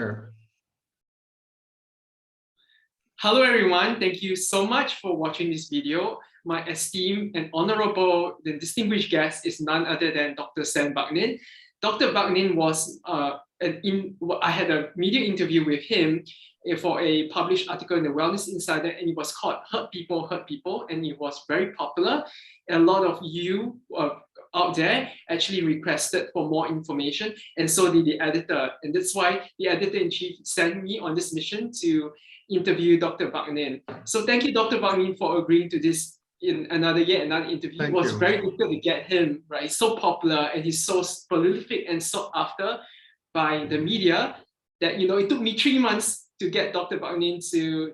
Sure. Hello, everyone. Thank you so much for watching this video. My esteemed and honorable, the distinguished guest is none other than Dr. Sam Vaknin. Dr. Vaknin was, I had a media interview with him for a published article in the Wellness Insider, and it was called Hurt People, and it was very popular. A lot of you out there actually requested for more information, and so did the editor. And that's why the editor-in-chief sent me on this mission to interview Dr. Vaknin. So thank you, Dr. Vaknin, for agreeing to this in another interview. It was very difficult to get him, right? He's so popular and he's so prolific and sought after by the media that, you know, it took me 3 months to get Dr. Vaknin to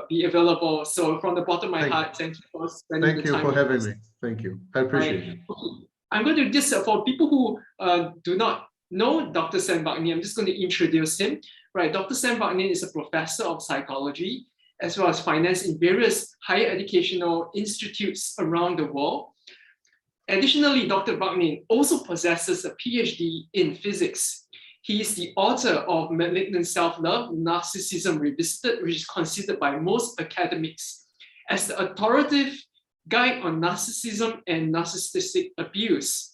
be available. So from the bottom of my heart, thank you for spending the time. Thank you for having me. Thank you. I appreciate it. Okay. I'm going to just, for people who do not know Dr. Sam Vaknin, I'm just going to introduce him. Right, Dr. Sam Vaknin is a professor of psychology as well as finance in various higher educational institutes around the world. Additionally, Dr. Vaknin also possesses a PhD in physics. He is the author of Malignant Self-Love, Narcissism Revisited, which is considered by most academics as the authoritative guide on narcissism and narcissistic abuse.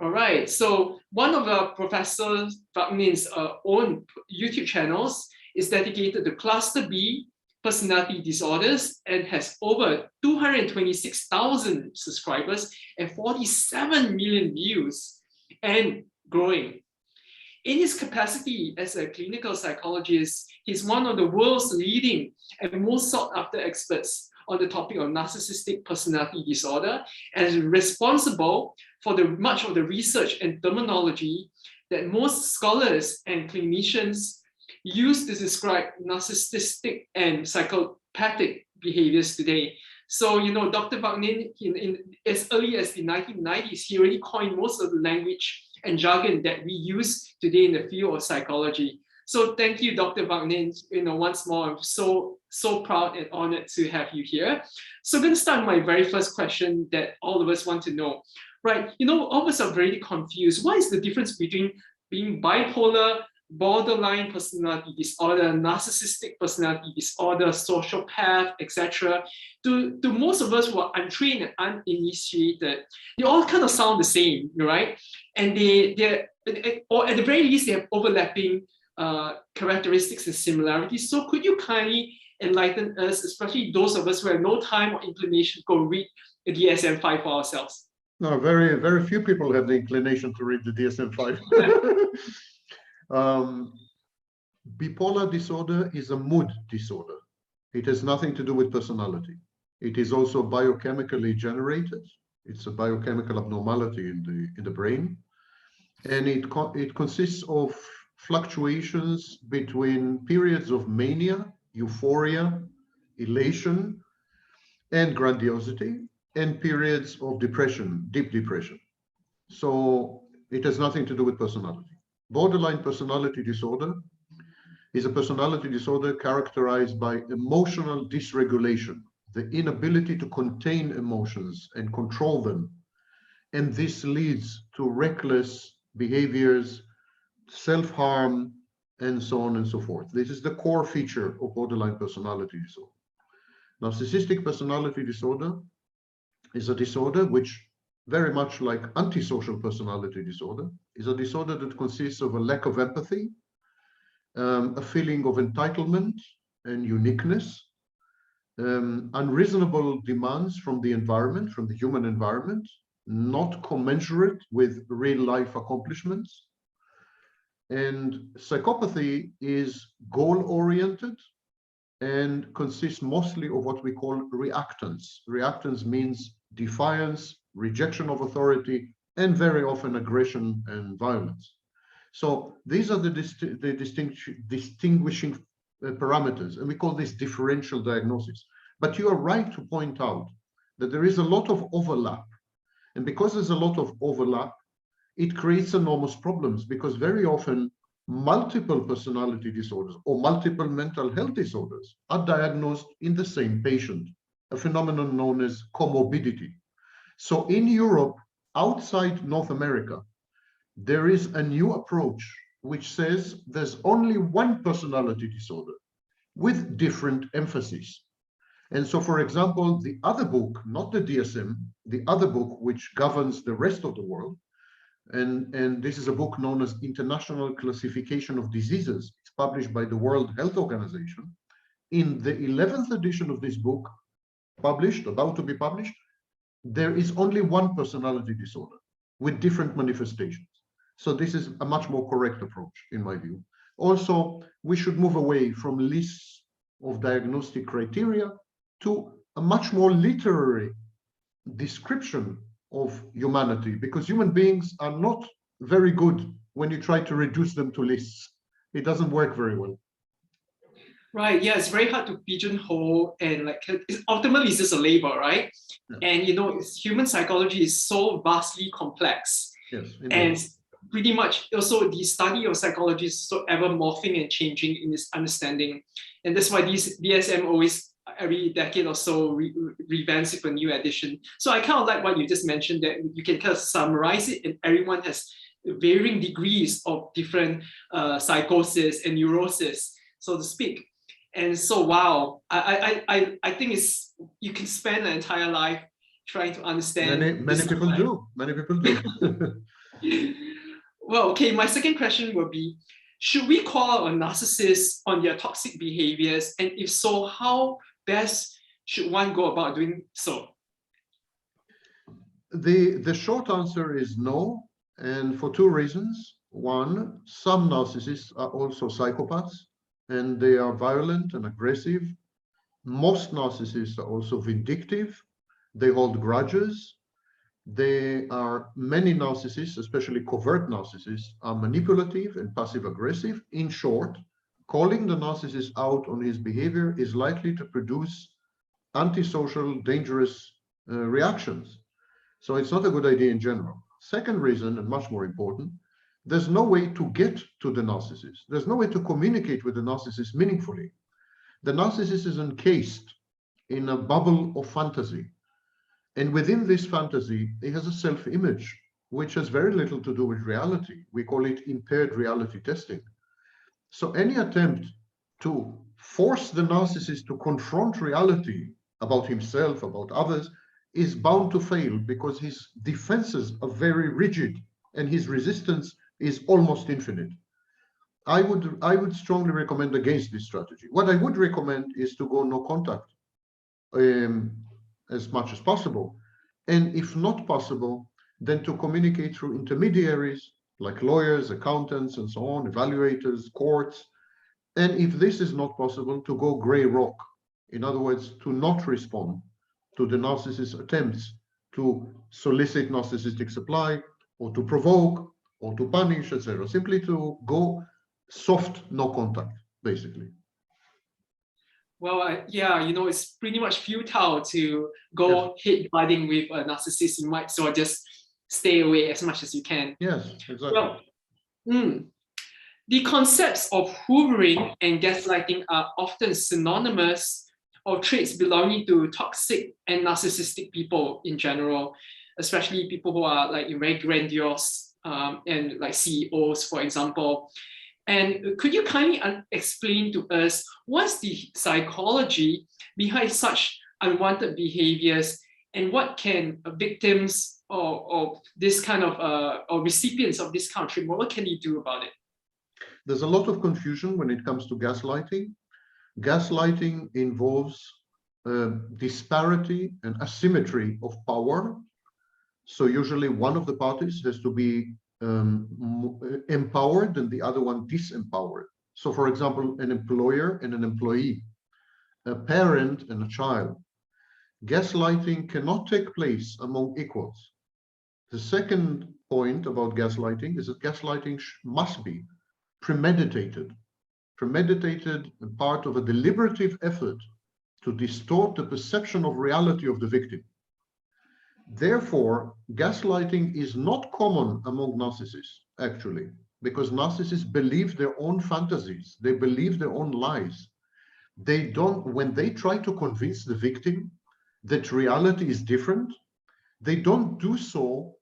All right, so one of Professor Vaknin's own YouTube channels is dedicated to Cluster B personality disorders and has over 226,000 subscribers and 47 million views and growing. In his capacity as a clinical psychologist, he's one of the world's leading and most sought after experts on the topic of narcissistic personality disorder and is responsible for much of the research and terminology that most scholars and clinicians use to describe narcissistic and psychopathic behaviors today. So, you know, Dr. Vaknin, in as early as the 1990s, he already coined most of the language and jargon that we use today in the field of psychology. So thank you, Dr. Vaknin, you know, once more. I'm so proud and honored to have you here. So I'm going to start with my very first question that all of us want to know. Right, you know, all of us are very confused. What is the difference between being bipolar, borderline personality disorder, narcissistic personality disorder, sociopath, etc.? To most of us who are untrained and uninitiated, they all kind of sound the same, right? And they're, or at the very least, they have overlapping characteristics and similarities. So could you kindly enlighten us, especially those of us who have no time or inclination to go read the DSM-5 for ourselves? No, very few people have the inclination to read the DSM-5. Bipolar disorder is a mood disorder. It has nothing to do with personality. It is also biochemically generated. It's a biochemical abnormality in the brain, and it consists of fluctuations between periods of mania, euphoria, elation, and grandiosity, and periods of depression, deep depression. So it has nothing to do with personality. Borderline personality disorder is a personality disorder characterized by emotional dysregulation, the inability to contain emotions and control them. And this leads to reckless behaviors, self-harm, and so on and so forth. This is the core feature of borderline personality disorder. Narcissistic personality disorder is a disorder which, very much like antisocial personality disorder, is a disorder that consists of a lack of empathy, a feeling of entitlement and uniqueness, unreasonable demands from the environment, from the human environment, not commensurate with real-life accomplishments. And psychopathy is goal-oriented and consists mostly of what we call reactance. Reactance means defiance, rejection of authority, and very often aggression and violence. So these are the distinguishing parameters, and we call this differential diagnosis. But you are right to point out that there is a lot of overlap. And because there's a lot of overlap, it creates enormous problems, because very often multiple personality disorders or multiple mental health disorders are diagnosed in the same patient, a phenomenon known as comorbidity. So in Europe, outside North America, there is a new approach which says there's only one personality disorder with different emphasis. And so, for example, the other book, not the DSM, the other book which governs the rest of the world, and this is a book known as International Classification of Diseases. It's published by the World Health Organization. In the 11th edition of this book, published, about to be published, there is only one personality disorder with different manifestations. So this is a much more correct approach, in my view. Also, we should move away from lists of diagnostic criteria to a much more literary description of humanity, because human beings are not very good when you try to reduce them to lists. It doesn't work very well. Right. Yeah, it's very hard to pigeonhole, and like ultimately it's just a label, right? Yeah. And you know, human psychology is so vastly complex. Yes. Indeed. And pretty much also the study of psychology is so ever morphing and changing in its understanding. And that's why these DSM always every decade or so revamps with a new edition. So I kind of like what you just mentioned, that you can kind of summarize it, and everyone has varying degrees of different psychosis and neurosis, so to speak. And so, wow, I think it's, you can spend an entire life trying to understand. Many people do. Many people do. Well, okay, my second question will be, should we call out a narcissist on their toxic behaviors? And if so, how best should one go about doing so? The short answer is no, and for two reasons. One, some narcissists are also psychopaths, and they are violent and aggressive. Most narcissists are also vindictive. They hold grudges. Many narcissists, especially covert narcissists, are manipulative and passive aggressive. In short, calling the narcissist out on his behavior is likely to produce antisocial, dangerous reactions. So it's not a good idea in general. Second reason, and much more important, there's no way to get to the narcissist. There's no way to communicate with the narcissist meaningfully. The narcissist is encased in a bubble of fantasy. And within this fantasy, he has a self-image, which has very little to do with reality. We call it impaired reality testing. So any attempt to force the narcissist to confront reality about himself, about others, is bound to fail, because his defenses are very rigid and his resistance is almost infinite. I would strongly recommend against this strategy. What I would recommend is to go no contact as much as possible. And if not possible, then to communicate through intermediaries like lawyers, accountants, and so on, evaluators, courts. And if this is not possible, to go gray rock. In other words, to not respond to the narcissist's attempts to solicit narcissistic supply, or to provoke, or to punish, etc. Simply to go soft, no contact, basically. Well, yeah, you know, it's pretty much futile to go head butting with a narcissist. You might so just stay away as much as you can. Yes, exactly. Well, the concepts of hoovering and gaslighting are often synonymous, or traits belonging to toxic and narcissistic people in general, especially people who are like very grandiose and like CEOs, for example. And could you kindly explain to us what's the psychology behind such unwanted behaviors, and what can victims or this kind of or recipients of this kind of treatment, what can you do about it? There's a lot of confusion when it comes to gaslighting. Gaslighting involves disparity and asymmetry of power. So usually one of the parties has to be empowered and the other one disempowered. So for example, an employer and an employee, a parent and a child. Gaslighting cannot take place among equals. The second point about gaslighting is that gaslighting must be premeditated. Premeditated, part of a deliberative effort to distort the perception of reality of the victim. Therefore, gaslighting is not common among narcissists, actually, because narcissists believe their own fantasies. They believe their own lies. They don't, when they try to convince the victim that reality is different, they don't do so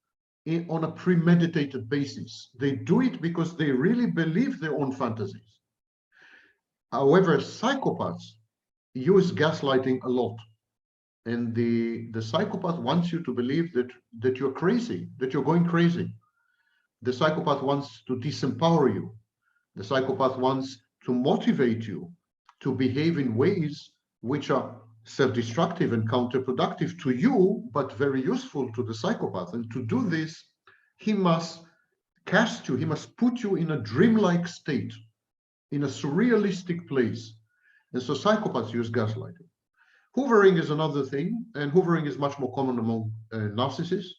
on a premeditated basis. They do it because they really believe their own fantasies. However, psychopaths use gaslighting a lot. And the psychopath wants you to believe that you're crazy, that you're going crazy. The psychopath wants to disempower you. The psychopath wants to motivate you to behave in ways which are self-destructive and counterproductive to you, but very useful to the psychopath. And to do this, he must cast you, he must put you in a dreamlike state, in a surrealistic place. And so psychopaths use gaslighting. Hoovering is another thing, and hoovering is much more common among narcissists,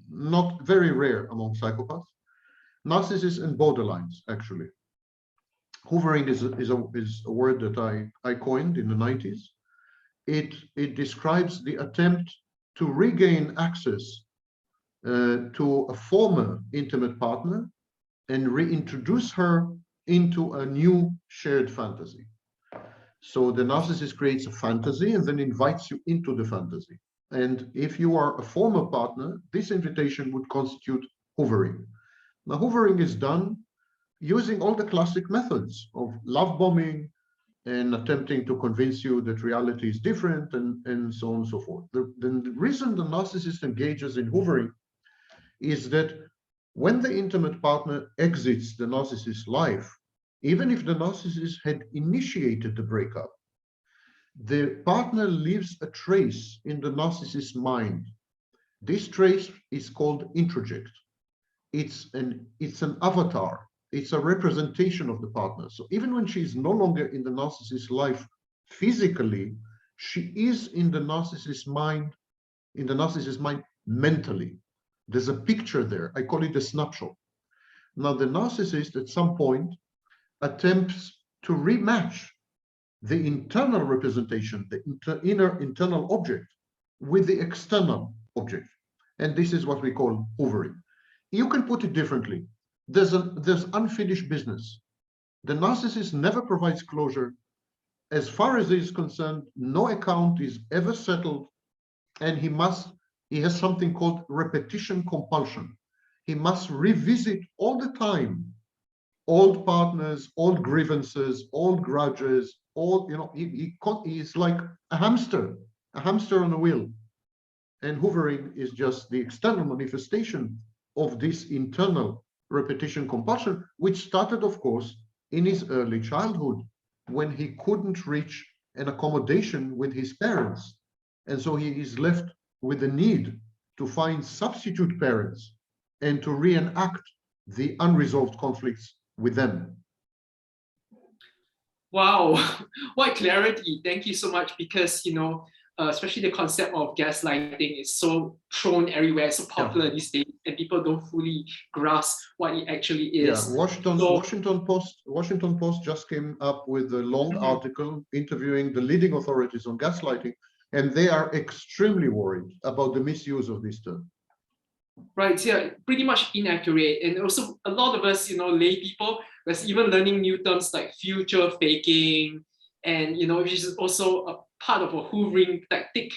not very rare among psychopaths. Narcissists and borderlines, actually. Hoovering is a word that I coined in the 90s. It describes the attempt to regain access to a former intimate partner and reintroduce her into a new shared fantasy. So the narcissist creates a fantasy and then invites you into the fantasy. And if you are a former partner, this invitation would constitute hoovering. Now, hoovering is done using all the classic methods of love bombing and attempting to convince you that reality is different and so on and so forth. The reason the narcissist engages in hoovering is that when the intimate partner exits the narcissist's life, even if the narcissist had initiated the breakup, the partner leaves a trace in the narcissist's mind. This trace is called introject. It's an avatar. It's a representation of the partner. So even when she is no longer in the narcissist's life physically, she is in the narcissist's mind, mentally. There's a picture there. I call it a snapshot. Now, the narcissist at some point attempts to rematch the internal representation, the internal object, with the external object. And this is what we call hoovering. You can put it differently. There's unfinished business. The narcissist never provides closure. As far as he is concerned, no account is ever settled, and he has something called repetition compulsion. He must revisit all the time old partners, old grievances, old grudges, he's like a hamster on a wheel. And hoovering is just the external manifestation of this internal repetition compulsion, which started, of course, in his early childhood when he couldn't reach an accommodation with his parents. And so he is left with the need to find substitute parents and to reenact the unresolved conflicts with them. Wow, what clarity. Thank you so much, because, especially the concept of gaslighting is so thrown everywhere, so popular these days, and people don't fully grasp what it actually is. Yeah, Washington Post just came up with a long article interviewing the leading authorities on gaslighting, and they are extremely worried about the misuse of this term. Right, yeah, pretty much inaccurate. And also a lot of us, lay people, was even learning new terms like future faking, and which is also a part of a hoovering tactic.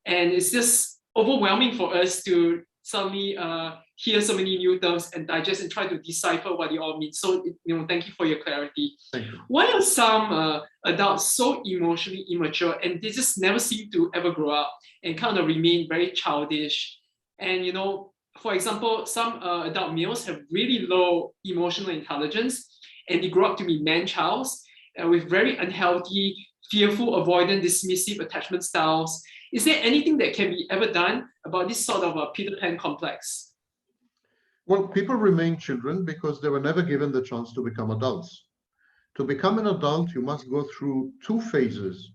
And it's just overwhelming for us to suddenly hear so many new terms and digest and try to decipher what they all mean. So thank you for your clarity. Thank you. Why are some adults so emotionally immature and they just never seem to ever grow up and kind of remain very childish? And for example, some adult males have really low emotional intelligence, and they grow up to be man-childs with very unhealthy, fearful, avoidant, dismissive attachment styles. Is there anything that can be ever done about this sort of a Peter Pan complex? Well, people remain children because they were never given the chance to become adults. To become an adult, you must go through two phases,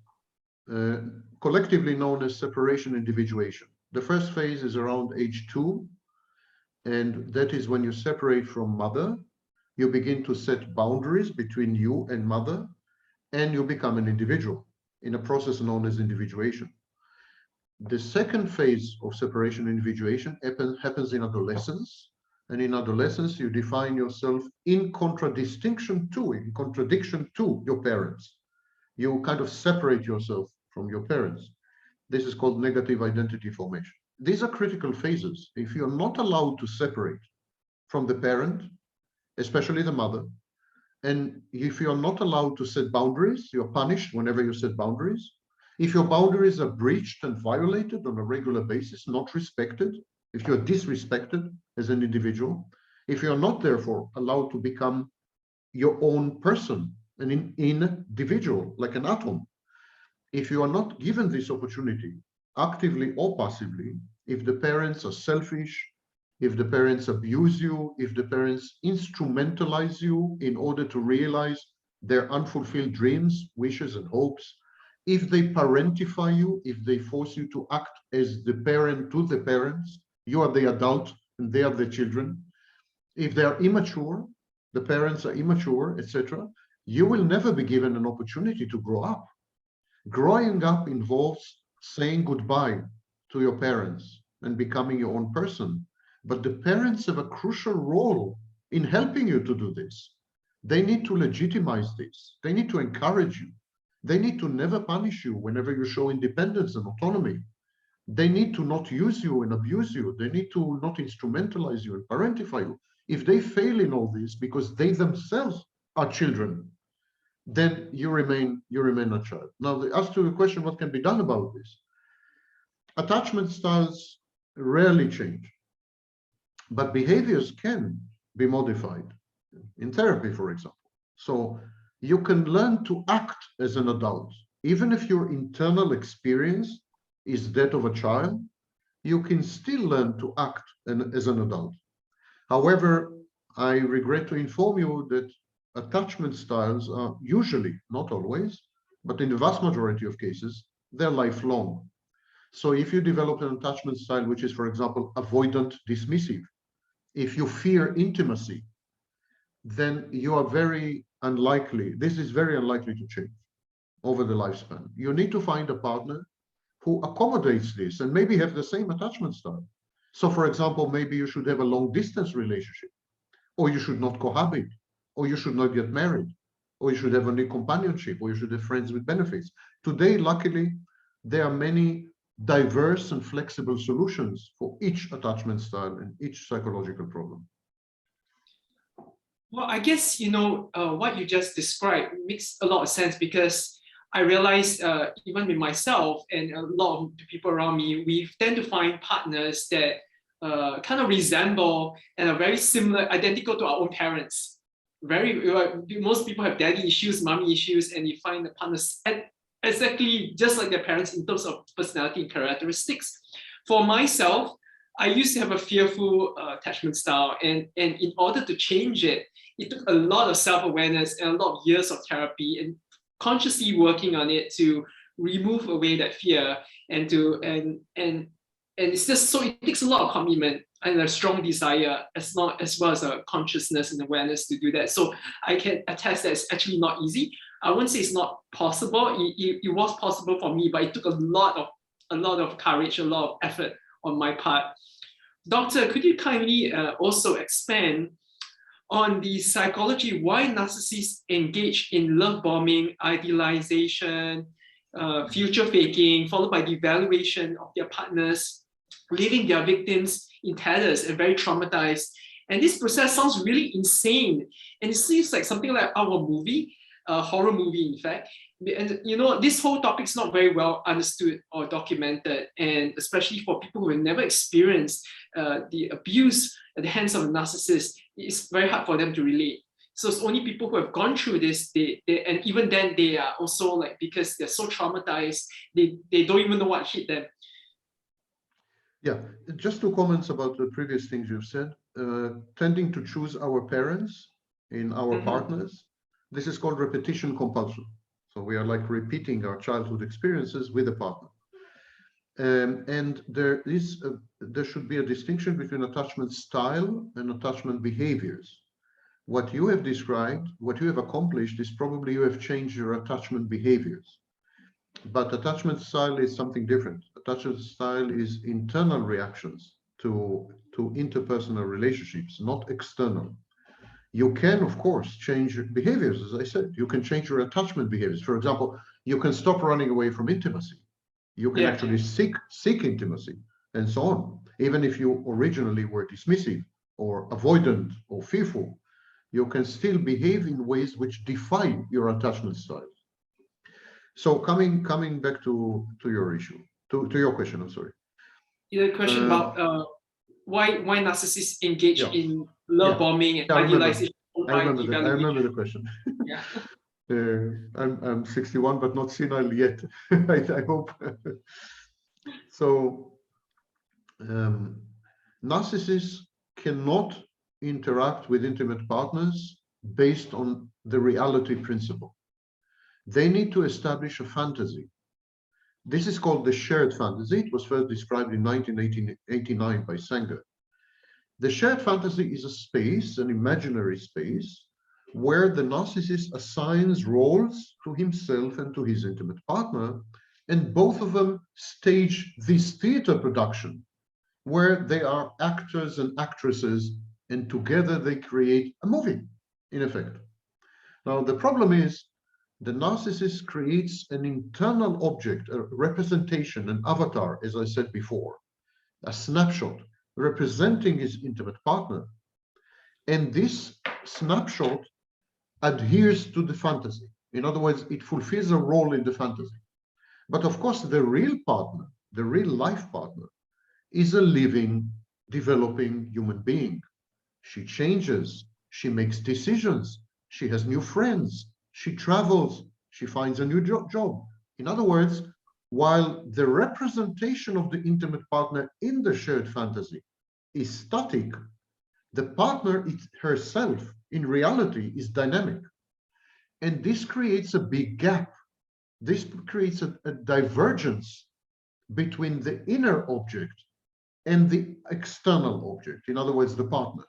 collectively known as separation individuation. The first phase is around age 2, and that is when you separate from mother. You begin to set boundaries between you and mother, and you become an individual in a process known as individuation. The second phase of separation individuation happens in adolescence, and in adolescence you define yourself in contradiction to your parents. You kind of separate yourself from your parents. This is called negative identity formation. these are critical phases. If you're not allowed to separate from the parent, especially the mother, and if you're not allowed to set boundaries, you're punished whenever you set boundaries. If your boundaries are breached and violated on a regular basis, not respected, if you're disrespected as an individual, if you're not therefore allowed to become your own person, an individual, like an atom, if you are not given this opportunity, actively or passively, if the parents are selfish, if the parents abuse you, if the parents instrumentalize you in order to realize their unfulfilled dreams, wishes, and hopes, if they parentify you, if they force you to act as the parent to the parents, you are the adult and they are the children. If they are immature, the parents are immature, etc., you will never be given an opportunity to grow up. Growing up involves saying goodbye to your parents and becoming your own person. But the parents have a crucial role in helping you to do this. They need to legitimize this. They need to encourage you. They need to never punish you whenever you show independence and autonomy. They need to not use you and abuse you. They need to not instrumentalize you and parentify you. If they fail in all this because they themselves are children, then you remain a child. Now, as to the question, what can be done about this? Attachment styles rarely change, but behaviors can be modified in therapy, for example. So you can learn to act as an adult. Even if your internal experience is that of a child, you can still learn to act as an adult. However, I regret to inform you that attachment styles are usually, not always, but in the vast majority of cases, they're lifelong. So if you develop an attachment style, which is, for example, avoidant dismissive, if you fear intimacy, then you are very unlikely, this is very unlikely to change over the lifespan. You need to find a partner who accommodates this and maybe have the same attachment style. So for example, maybe you should have a long distance relationship, or you should not cohabit, or you should not get married, or you should have only companionship, or you should have friends with benefits. Today, luckily, there are many diverse and flexible solutions for each attachment style and each psychological problem. Well, I guess, what you just described makes a lot of sense, because I realize even with myself and a lot of the people around me, we tend to find partners that kind of resemble and are very similar, identical to our own parents. Most people have daddy issues, mommy issues, and you find the partners exactly just like their parents in terms of personality and characteristics. For myself, I used to have a fearful attachment style, and in order to change it, it took a lot of self-awareness and a lot of years of therapy and consciously working on it to remove away that fear and it's just so, it takes a lot of commitment and a strong desire as well as a consciousness and awareness to do that. So I can attest that it's actually not easy. I wouldn't say it's not possible. It was possible for me, but it took a lot of courage, a lot of effort on my part. Doctor, could you kindly also expand on the psychology why narcissists engage in love bombing, idealization, future faking, followed by the evaluation of their partners, leaving their victims in tatters and very traumatized? And this process sounds really insane, and it seems like something like our movie, a horror movie, in fact. And this whole topic is not very well understood or documented, and especially for people who have never experienced the abuse at the hands of a narcissist, it's very hard for them to relate. So it's only people who have gone through this, and even then they are also like, because they're so traumatized, they don't even know what hit them. Yeah, just 2 comments about the previous things you've said. Tending to choose our parents in our partners, this is called repetition compulsion. So we are like repeating our childhood experiences with a partner. And there should be a distinction between attachment style and attachment behaviors. What you have described, what you have accomplished, is probably you have changed your attachment behaviors. But attachment style is something different. Attachment style is internal reactions to interpersonal relationships, not external. You can, of course, change your behaviors, as I said. You can change your attachment behaviors. For example, you can stop running away from intimacy. You can actually seek intimacy. and so on. Even if you originally were dismissive or avoidant or fearful, you can still behave in ways which defy your attachment style. So coming back to your issue, to your question, I'm sorry. The question about why narcissists engage in love bombing and idealization. I remember the question. Yeah. I'm 61, but not senile yet. I hope. So narcissists cannot interact with intimate partners based on the reality principle. They need to establish a fantasy. This is called the shared fantasy. It was first described in 1989 by Sanger. The shared fantasy is a space, an imaginary space, where the narcissist assigns roles to himself and to his intimate partner, and both of them stage this theater production where they are actors and actresses, and together they create a movie, in effect. Now, the problem is the narcissist creates an internal object, a representation, an avatar, as I said before, a snapshot representing his intimate partner. And this snapshot adheres to the fantasy. In other words, it fulfills a role in the fantasy. But of course, the real partner, the real life partner, is a living, developing human being. She changes, she makes decisions, she has new friends, she travels, she finds a new job. In other words, while the representation of the intimate partner in the shared fantasy is static, the partner herself in reality is dynamic. And this creates a big gap. This creates a divergence between the inner object and the external object, in other words, the partner.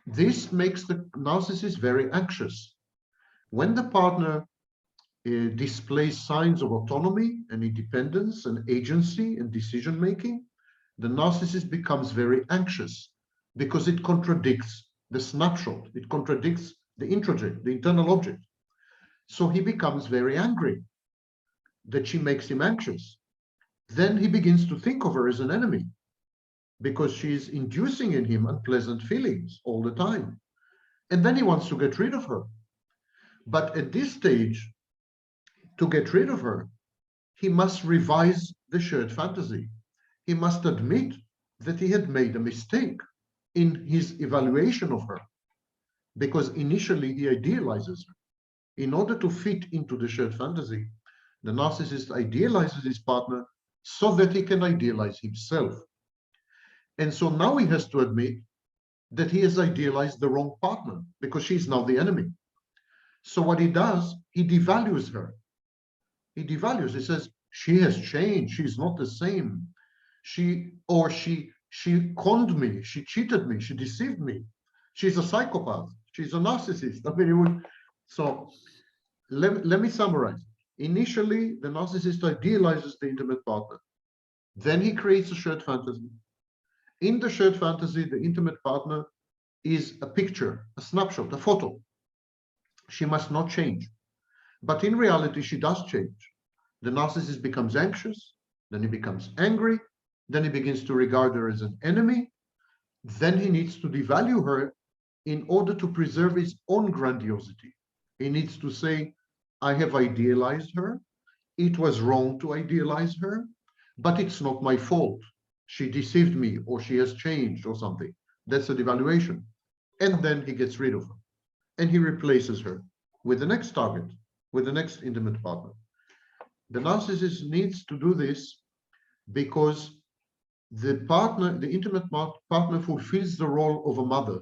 This makes the narcissist very anxious. When the partner displays signs of autonomy and independence and agency and decision-making, the narcissist becomes very anxious because it contradicts the snapshot, it contradicts the introject, the internal object. So he becomes very angry that she makes him anxious. Then he begins to think of her as an enemy because she's inducing in him unpleasant feelings all the time. And then he wants to get rid of her. But at this stage, to get rid of her, he must revise the shared fantasy. He must admit that he had made a mistake in his evaluation of her, because initially he idealizes her. In order to fit into the shared fantasy, the narcissist idealizes his partner so that he can idealize himself. And so now he has to admit that he has idealized the wrong partner because she's now the enemy. So what he does, he devalues her. He devalues, he says, she has changed, she's not the same. She conned me, she cheated me, she deceived me. She's a psychopath, she's a narcissist. I mean, so let me summarize. Initially, the narcissist idealizes the intimate partner. Then he creates a shared fantasy. In the shared fantasy, the intimate partner is a picture, a snapshot, a photo. She must not change. But in reality, she does change. The narcissist becomes anxious, then he becomes angry, then he begins to regard her as an enemy. Then he needs to devalue her in order to preserve his own grandiosity. He needs to say, I have idealized her. It was wrong to idealize her, but it's not my fault. She deceived me, or she has changed, or something. That's a devaluation. And then he gets rid of her. And he replaces her with the next target, with the next intimate partner. The narcissist needs to do this because the partner, the intimate partner, fulfills the role of a mother.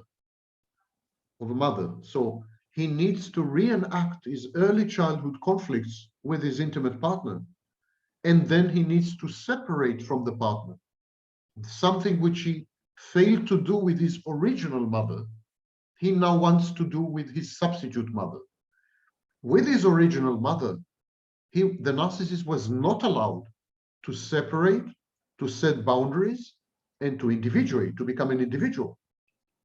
So he needs to reenact his early childhood conflicts with his intimate partner. And then he needs to separate from the partner, something which he failed to do with his original mother. He now wants to do with his substitute mother. With his original mother, the narcissist was not allowed to separate, to set boundaries, and to individuate, to become an individual,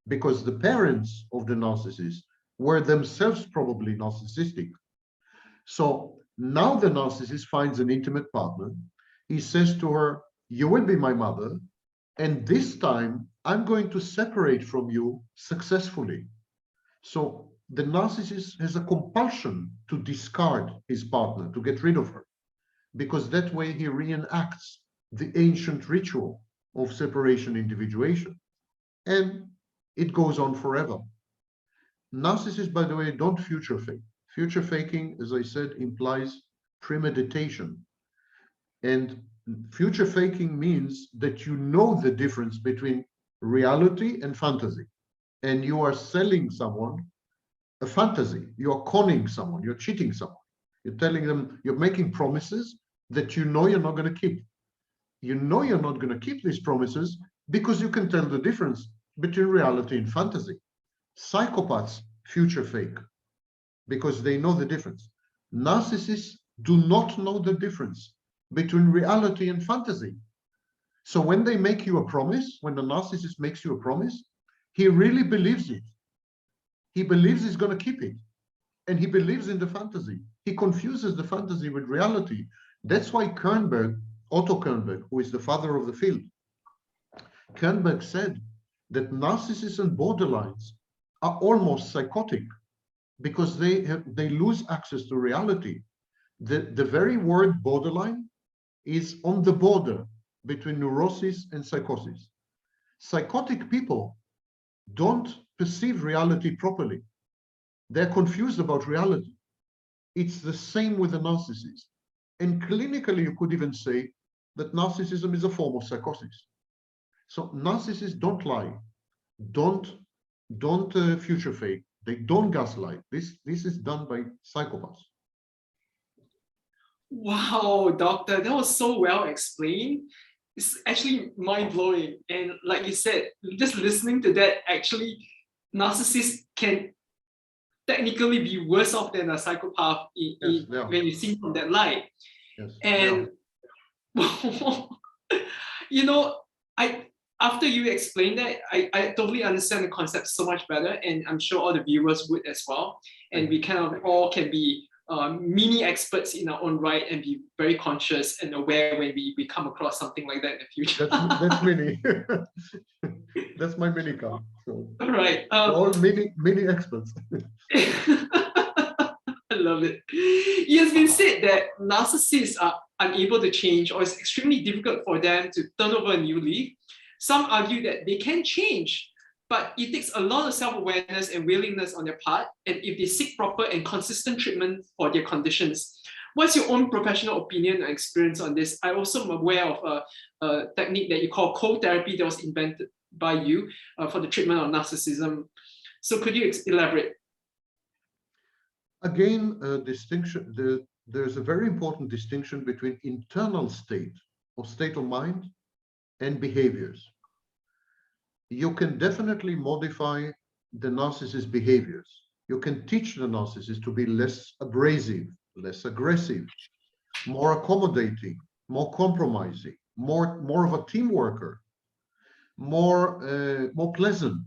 because the parents of the narcissist were themselves probably narcissistic. So now the narcissist finds an intimate partner. He says to her, you will be my mother, and this time I'm going to separate from you successfully. So the narcissist has a compulsion to discard his partner, to get rid of her, because that way he reenacts the ancient ritual of separation individuation. And it goes on forever. Narcissists, by the way, don't future fake. Future faking, as I said, implies premeditation. And future faking means that you know the difference between reality and fantasy. And you are selling someone a fantasy. You're conning someone, you're cheating someone. You're telling them, you're making promises that you know you're not going to keep. You know you're not going to keep these promises because you can tell the difference between reality and fantasy. Psychopaths future fake because they know the difference. Narcissists do not know the difference between reality and fantasy. So when they make you a promise, when the narcissist makes you a promise, he really believes it. He believes he's going to keep it. And he believes in the fantasy. He confuses the fantasy with reality. That's why Otto Kernberg, who is the father of the field, Kernberg said that narcissists and borderlines are almost psychotic because they lose access to reality. The very word borderline is on the border between neurosis and psychosis. Psychotic people don't perceive reality properly. They're confused about reality. It's the same with the narcissist. And clinically, you could even say that narcissism is a form of psychosis. So narcissists don't lie, don't future fake, they don't gaslight. This is done by psychopaths. Wow, doctor, that was so well explained. It's actually mind-blowing. And like you said, just listening to that, actually, narcissists can technically be worse off than a psychopath when you see from that light. Yes, and you know, after you explained that, I totally understand the concept so much better, and I'm sure all the viewers would as well. And we kind of all can be mini experts in our own right and be very conscious and aware when we come across something like that in the future. That's mini. That's my mini car. So all right. all mini experts. I love it. It has been said that narcissists are unable to change, or it's extremely difficult for them to turn over a new leaf. Some argue that they can change, but it takes a lot of self-awareness and willingness on their part, and if they seek proper and consistent treatment for their conditions. What's your own professional opinion and experience on this? I also am aware of a technique that you call co-therapy that was invented by you for the treatment of narcissism. So could you elaborate? Again, there's a very important distinction between internal state of mind and behaviors. You can definitely modify the narcissist's behaviors. You can teach the narcissist to be less abrasive, less aggressive, more accommodating, more compromising, more of a team worker, more pleasant,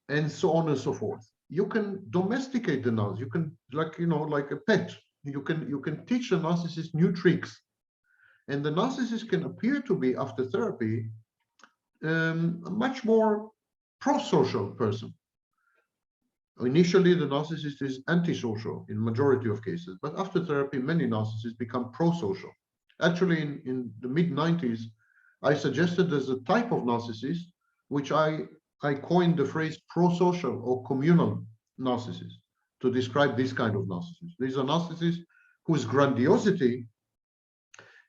and so on and so forth. You can domesticate the narcissist. You can, like a pet. You can teach the narcissist new tricks, and the narcissist can appear to be, after therapy, a much more pro-social person. Initially, the narcissist is antisocial in majority of cases, but after therapy, many narcissists become pro-social. Actually, in the mid-90s, I suggested there's a type of narcissist, which I coined the phrase pro-social or communal narcissist to describe this kind of narcissist. These are narcissists whose grandiosity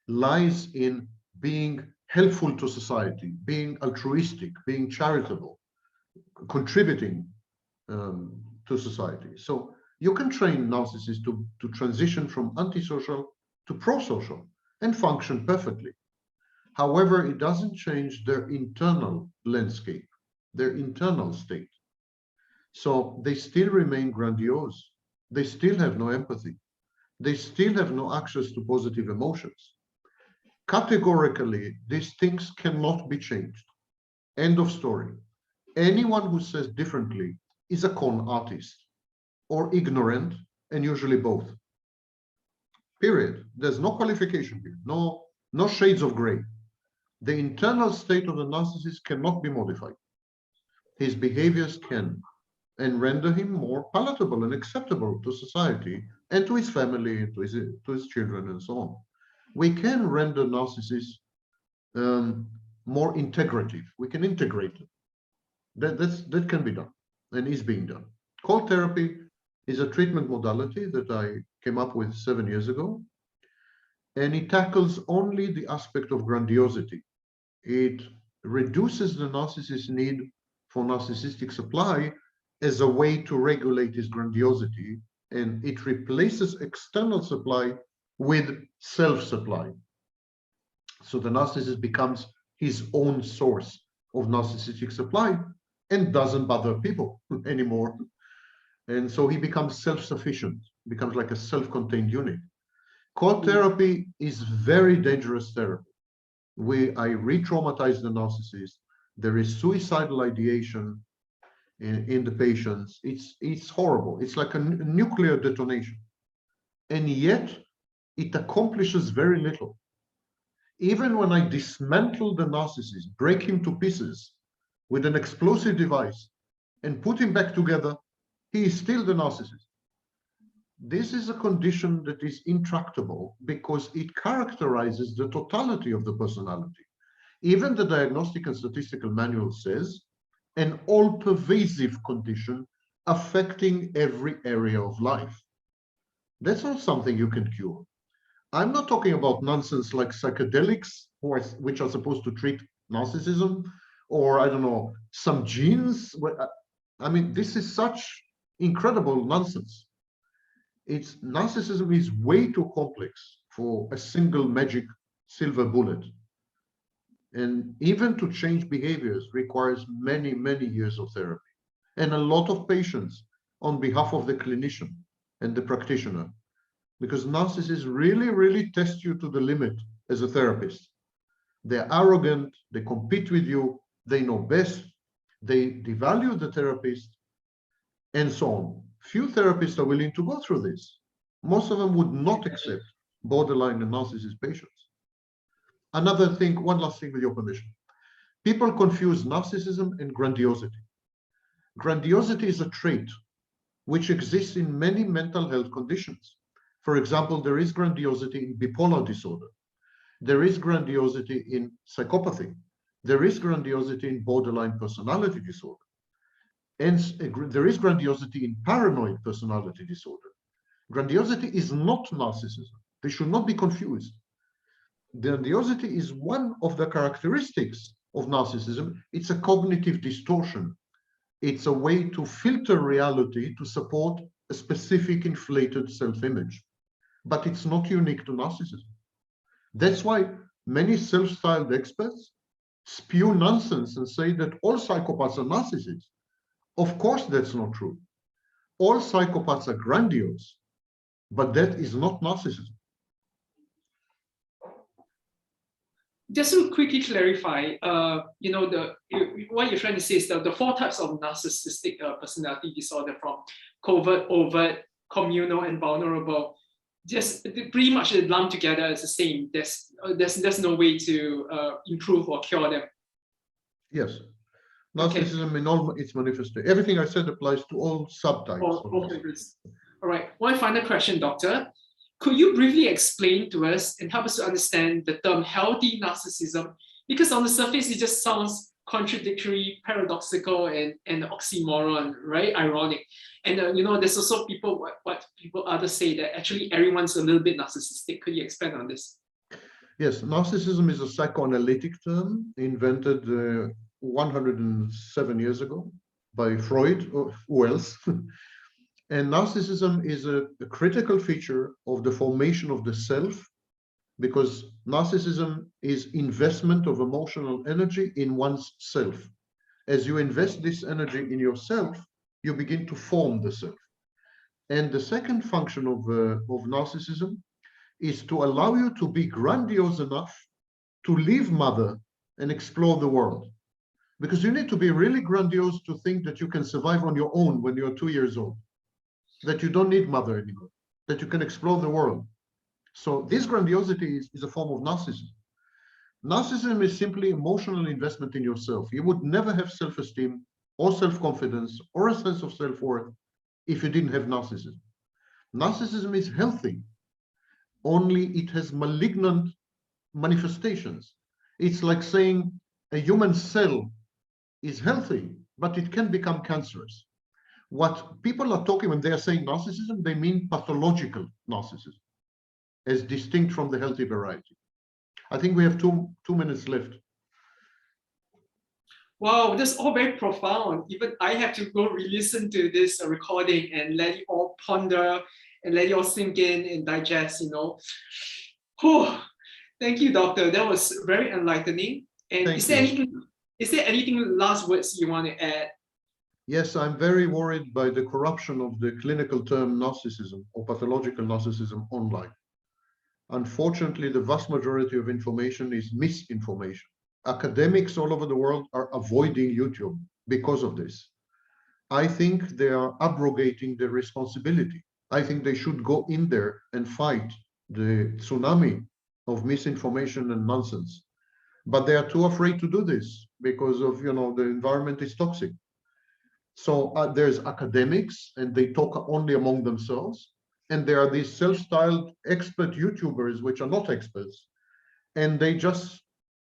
lies in being helpful to society, being altruistic, being charitable, contributing to society. So you can train narcissists to transition from antisocial to pro-social and function perfectly. However, it doesn't change their internal landscape, their internal state. So they still remain grandiose. They still have no empathy. They still have no access to positive emotions. Categorically, these things cannot be changed. End of story. Anyone who says differently is a con artist or ignorant, and usually both. Period. There's no qualification here, no shades of gray. The internal state of the narcissist cannot be modified. His behaviors can, and render him more palatable and acceptable to society and to his family, to his children, and so on. We can render narcissists more integrative. We can integrate them. That can be done and is being done. Cold therapy is a treatment modality that I came up with 7 years ago, and it tackles only the aspect of grandiosity. It reduces the narcissist's need for narcissistic supply as a way to regulate his grandiosity, and it replaces external supply with self-supply. So the narcissist becomes his own source of narcissistic supply and doesn't bother people anymore. And so he becomes self-sufficient, becomes like a self-contained unit. Cold therapy is very dangerous therapy. I re-traumatize the narcissist. There is suicidal ideation in the patients. It's horrible. It's like a nuclear detonation. And yet it accomplishes very little. Even when I dismantle the narcissist, break him to pieces with an explosive device and put him back together, he is still the narcissist. This is a condition that is intractable because it characterizes the totality of the personality. Even the Diagnostic and Statistical Manual says an all-pervasive condition affecting every area of life. That's not something you can cure. I'm not talking about nonsense like psychedelics, which are supposed to treat narcissism, or I don't know, some genes. I mean, this is such incredible nonsense. Narcissism is way too complex for a single magic silver bullet. And even to change behaviors requires many, many years of therapy and a lot of patience on behalf of the clinician and the practitioner, because narcissists really, really test you to the limit as a therapist. They're arrogant, they compete with you, they know best, they devalue the therapist, and so on. Few therapists are willing to go through this. Most of them would not accept borderline and narcissist patients. Another thing, one last thing with your permission. People confuse narcissism and grandiosity. Grandiosity is a trait which exists in many mental health conditions. For example, there is grandiosity in bipolar disorder. There is grandiosity in psychopathy. There is grandiosity in borderline personality disorder. And there is grandiosity in paranoid personality disorder. Grandiosity is not narcissism. They should not be confused. Grandiosity is one of the characteristics of narcissism. It's a cognitive distortion. It's a way to filter reality to support a specific inflated self-image. But it's not unique to narcissism. That's why many self-styled experts spew nonsense and say that all psychopaths are narcissists. Of course, that's not true. All psychopaths are grandiose, but that is not narcissism. Just to quickly clarify, what you're trying to say is that the 4 types of narcissistic personality disorder, from covert, overt, communal, and vulnerable, just pretty much lumped together as the same. There's no way to improve or cure them. Yes. Narcissism in all its manifestation. Everything I said applies to all subtypes. All right. One final question, Doctor. Could you briefly explain to us and help us to understand the term healthy narcissism? Because on the surface, it just sounds contradictory, paradoxical, and oxymoron, right? Ironic. And there's also what others say, that actually everyone's a little bit narcissistic. Could you expand on this? Yes, narcissism is a psychoanalytic term invented 107 years ago by Freud, or who else? And narcissism is a critical feature of the formation of the self, because narcissism is investment of emotional energy in one's self. As you invest this energy in yourself, you begin to form the self. And the second function of narcissism is to allow you to be grandiose enough to leave mother and explore the world. Because you need to be really grandiose to think that you can survive on your own when you're 2 years old, that you don't need mother anymore, that you can explore the world. So this grandiosity is a form of narcissism. Narcissism is simply emotional investment in yourself. You would never have self-esteem or self-confidence or a sense of self-worth if you didn't have narcissism. Narcissism is healthy, only it has malignant manifestations. It's like saying a human cell is healthy, but it can become cancerous. What people are talking when they are saying narcissism, they mean pathological narcissism, as distinct from the healthy variety. I think we have two minutes left. Wow, that's all very profound. Even I have to go re-listen to this recording and let it all ponder and let it all sink in and digest, you know. Oh, thank you, doctor. That was very enlightening. And is there anything last words you want to add? Yes, I'm very worried by the corruption of the clinical term narcissism or pathological narcissism online. Unfortunately, the vast majority of information is misinformation. Academics all over the world are avoiding YouTube because of this. I think they are abrogating their responsibility. I think they should go in there and fight the tsunami of misinformation and nonsense. But they are too afraid to do this because of, you know, the environment is toxic. So there's academics and they talk only among themselves. And there are these self-styled expert YouTubers, which are not experts, and they just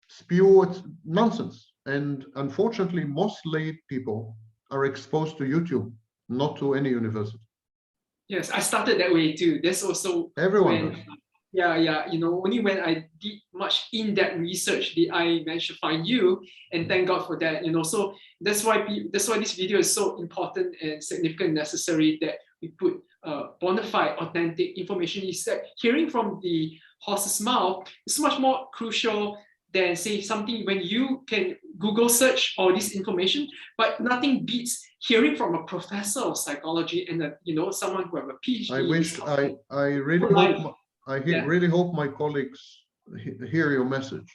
spew nonsense. And unfortunately, most lay people are exposed to YouTube, not to any university. Yes, I started that way too. That's also Everyone does. Yeah, you know, only when I did much in-depth research did I manage to find you, and thank God for that. You know, so that's why this video is so important and significant and necessary, that we put bona fide, authentic information. Is that hearing from the horse's mouth is much more crucial than say something when you can Google search all this information, but nothing beats hearing from a professor of psychology and you know, someone who have a PhD. I really hope my colleagues hear your message,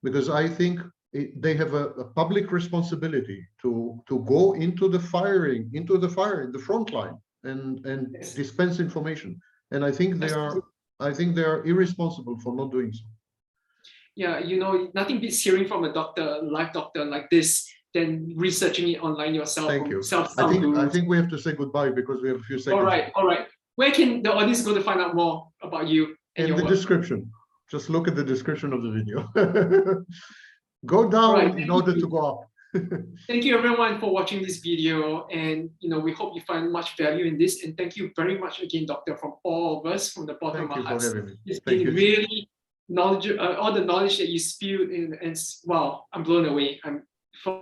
because I think they have a public responsibility to go into the the front line and Yes. dispense information. And I think they are irresponsible for not doing so. Yeah, you know, nothing beats hearing from a live doctor like this than researching it online yourself. Thank you. I think we have to say goodbye because we have a few seconds. All right. Where can the audience go to find out more about you and in the description? Just look at the description of the video. Go down in order to go up. Thank you everyone for watching this video, and you know, we hope you find much value in this, and thank you very much again, doctor, from all of us, from the bottom of our hearts. Thank you for having me. It's been really knowledge, all the knowledge that you spewed in, and wow, I'm blown away.